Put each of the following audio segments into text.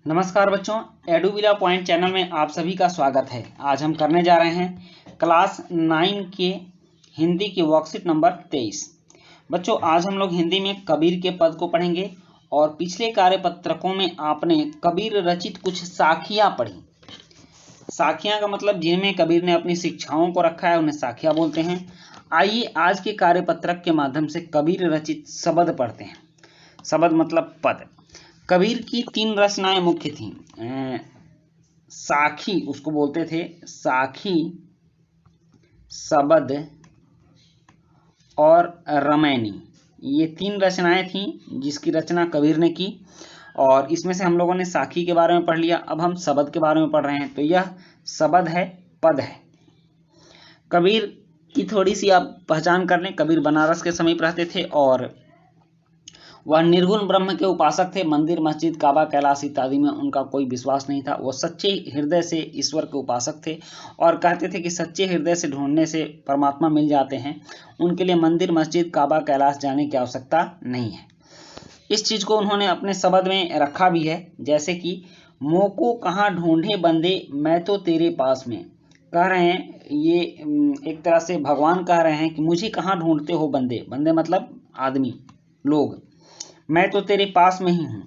नमस्कार बच्चों, एडुविला point channel में आप सभी का स्वागत है। आज हम करने जा रहे हैं क्लास 9 के हिंदी की वर्कशीट नंबर 23। बच्चों, आज हम लोग हिंदी में कबीर के पद को पढ़ेंगे और पिछले कार्यपत्रकों में आपने कबीर रचित कुछ साखियां पढ़ी। साखियां का मतलब जिनमें कबीर ने अपनी शिक्षाओं को रखा है उन्हें साखियां बोलते हैं। आइए आज के कार्यपत्रक के माध्यम से कबीर रचित शब्द पढ़ते हैं। शब्द मतलब पद। कबीर की 3 रचनाएं मुख्य थीं। साखी उसको बोलते थे, साखी, शबद और रमैनी। ये 3 रचनाएं थीं जिसकी रचना कबीर ने की और इसमें से हम लोगों ने साखी के बारे में पढ़ लिया। अब हम शबद के बारे में पढ़ रहे हैं। तो यह शबद है, पद है। कबीर की थोड़ी सी आप पहचान कर लें। कबीर बनारस के समीप रहते थे और वह निर्गुण ब्रह्म के उपासक थे। मंदिर, मस्जिद, काबा, कैलाश इत्यादि में उनका कोई विश्वास नहीं था। वो सच्चे हृदय से ईश्वर के उपासक थे और कहते थे कि सच्चे हृदय से ढूंढने से परमात्मा मिल जाते हैं। उनके लिए मंदिर, मस्जिद, काबा, कैलाश जाने की आवश्यकता नहीं है। इस चीज को उन्होंने अपने शब्द में रखा भी है, जैसे कि मोको कहाँ ढूंढे बंदे, मैं तो तेरे पास में। कह रहे हैं, ये एक तरह से भगवान कह रहे हैं कि मुझे कहाँ ढूंढते हो बंदे। बंदे मतलब आदमी, लोग। मैं तो तेरे पास में ही हूँ।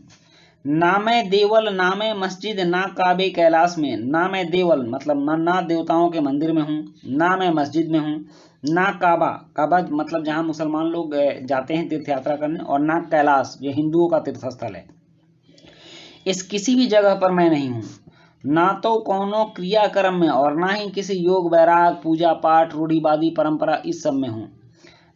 ना मैं देवल, ना मैं मस्जिद, ना काबे कैलाश में। ना मैं देवल मतलब ना देवताओं के मंदिर में हूँ, ना मैं मस्जिद में हूँ, ना काबा, काबा मतलब जहाँ मुसलमान लोग जाते हैं तीर्थ यात्रा करने, और ना कैलाश जो हिंदुओं का तीर्थ स्थल है। इस किसी भी जगह पर मैं नहीं हूँ। ना तो कौनो क्रियाक्रम में और ना ही किसी योग, वैराग, पूजा पाठ, रूढ़िवादी परंपरा इस सब में हूँ।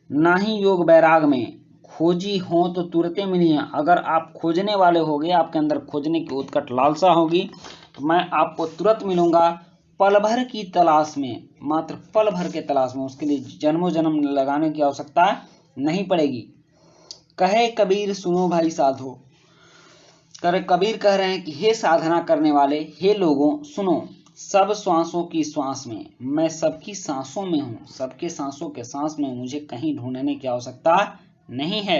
ना ही योग वैराग में। खोजी हो तो तुरते मिली है। अगर आप खोजने वाले होगे, आपके अंदर खोजने की उत्कट लालसा होगी, तो मैं आपको तुरंत मिलूंगा पल भर की तलाश में। मात्र पल भर के तलाश में। उसके लिए जन्मों जन्म लगाने की आवश्यकता नहीं पड़ेगी। कहे कबीर सुनो भाई साधो। कबीर कह रहे हैं कि हे साधना करने वाले, हे लोगों सुनो। सब श्वासों की श्वास में, मैं सबकी सांसों में हूँ, सबके सांसों के सांस में। मुझे कहीं ढूंढने की आवश्यकता नहीं है।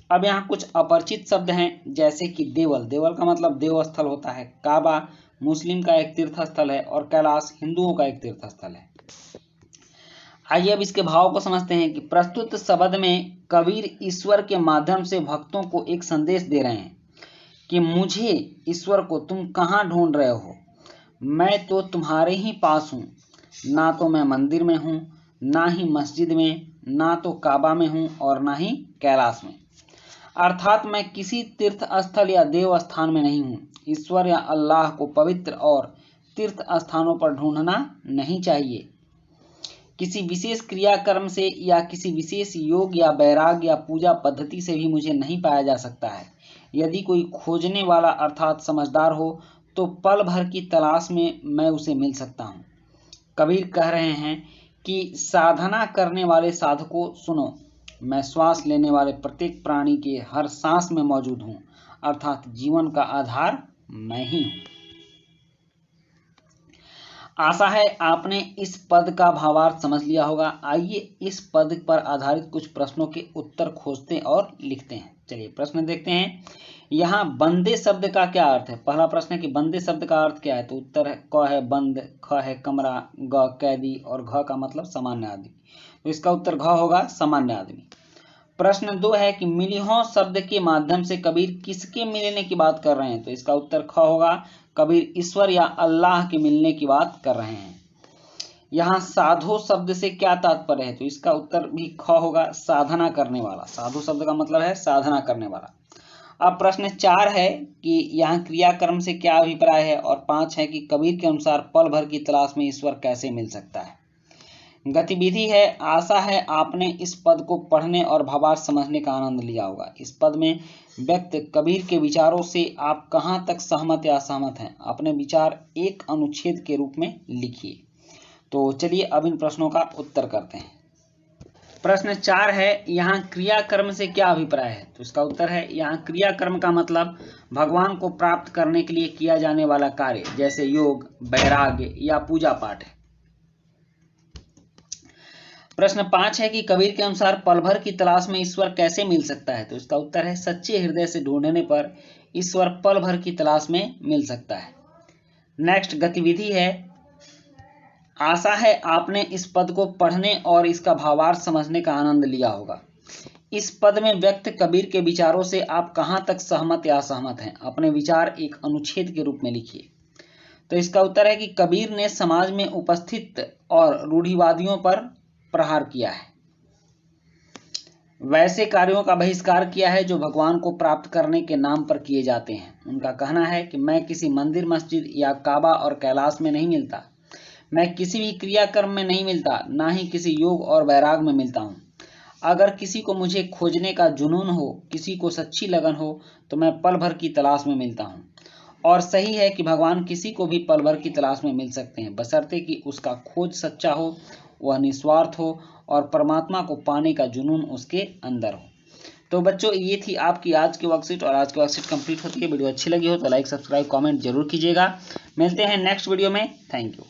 अब यहाँ कुछ अपरिचित शब्द हैं, जैसे कि देवल। देवल का मतलब देव स्थल होता है। काबा मुस्लिम का एक तीर्थ स्थल है और कैलाश हिंदुओं का एक तीर्थ स्थल है। आइए अब इसके भाव को समझते हैं कि प्रस्तुत शब्द में कबीर ईश्वर के माध्यम से भक्तों को एक संदेश दे रहे हैं कि मुझे, ईश्वर को, तुम कहाँ ढूंढ रहे हो। मैं तो तुम्हारे ही पास हूँ। ना तो मैं मंदिर में हूँ, ना ही मस्जिद में, ना तो काबा में हूँ और ना ही कैलाश में। अर्थात मैं किसी तीर्थ स्थल या देव स्थान में नहीं हूँ। ईश्वर या अल्लाह को पवित्र और तीर्थ स्थानों पर ढूंढना नहीं चाहिए। किसी विशेष क्रियाक्रम से या किसी विशेष योग या वैराग या पूजा पद्धति से भी मुझे नहीं पाया जा सकता है। यदि कोई खोजने वाला अर्थात समझदार हो तो पल भर की तलाश में मैं उसे मिल सकता हूँ। कबीर कह रहे हैं कि साधना करने वाले साधकों सुनो, मैं श्वास लेने वाले प्रत्येक प्राणी के हर सांस में मौजूद हूँ। अर्थात जीवन का आधार मैं ही हूँ। आशा है आपने इस पद का भावार्थ समझ लिया होगा। आइए इस पद पर आधारित कुछ प्रश्नों के उत्तर खोजते और लिखते हैं। चलिए प्रश्न देखते हैं। यहाँ बंदे शब्द का क्या अर्थ है? पहला प्रश्न है कि बंदे शब्द का अर्थ क्या है? तो उत्तर है क है बंद, ख है कमरा, ग कैदी और घ का मतलब सामान्य आदमी। तो इसका उत्तर घ होगा, सामान्य आदमी। प्रश्न 2 है कि मिलिहों शब्द के माध्यम से कबीर किसके मिलने की बात कर रहे हैं? तो इसका उत्तर ख होगा, कबीर ईश्वर या अल्लाह के मिलने की बात कर रहे हैं। यहाँ साधो शब्द से क्या तात्पर्य है? तो इसका उत्तर भी ख होगा, साधना करने वाला। साधु शब्द का मतलब है साधना करने वाला। अब प्रश्न 4 है कि यहाँ क्रियाक्रम से क्या अभिप्राय है, और 5 है कि कबीर के अनुसार पल भर की तलाश में ईश्वर कैसे मिल सकता है। गतिविधि है। आशा है आपने इस पद को पढ़ने और भावार्थ समझने का आनंद लिया होगा। इस पद में व्यक्त कबीर के विचारों से आप कहाँ तक सहमत या असहमत हैं? अपने विचार एक अनुच्छेद के रूप में लिखिए। तो चलिए अब इन प्रश्नों का उत्तर करते हैं। प्रश्न 4 है, यहाँ क्रियाकर्म से क्या अभिप्राय है? तो इसका उत्तर है, यहाँ क्रियाकर्म का मतलब भगवान को प्राप्त करने के लिए किया जाने वाला कार्य, जैसे योग, वैराग्य या पूजा पाठ है। प्रश्न 5 है कि कबीर के अनुसार पल भर की तलाश में ईश्वर कैसे मिल सकता है? तो इसका उत्तर है, सच्चे हृदय से ढूंढने पर ईश्वर पल भर की तलाश में मिल सकता है। नेक्स्ट गतिविधि है, आशा है आपने इस पद को पढ़ने और इसका भावार्थ समझने का आनंद लिया होगा। इस पद में व्यक्त कबीर के विचारों से आप कहाँ तक सहमत या असहमत हैं? अपने विचार एक अनुच्छेद के रूप में लिखिए। तो इसका उत्तर है कि कबीर ने समाज में उपस्थित और रूढ़िवादियों पर प्रहार किया है, वैसे कार्यों का बहिष्कार किया है जो भगवान को प्राप्त करने के नाम पर किए जाते हैं। उनका कहना है कि मैं किसी मंदिर, मस्जिद या काबा और कैलाश में नहीं मिलता, मैं किसी भी क्रियाकर्म में नहीं मिलता, ना ही किसी योग और वैराग में मिलता हूँ। अगर किसी को मुझे खोजने का जुनून हो, किसी को सच्ची लगन हो, तो मैं पल भर की तलाश में मिलता हूँ। और सही है कि भगवान किसी को भी पल भर की तलाश में मिल सकते हैं, बशर्ते कि उसका खोज सच्चा हो, वह निस्वार्थ हो और परमात्मा को पाने का जुनून उसके अंदर हो। तो बच्चों, ये थी आपकी आज की वर्कशीट, और आज की वर्कशीट कंप्लीट होती है। वीडियो अच्छी लगी हो तो लाइक, सब्सक्राइब, कमेंट जरूर कीजिएगा। मिलते हैं नेक्स्ट वीडियो में। Thank you.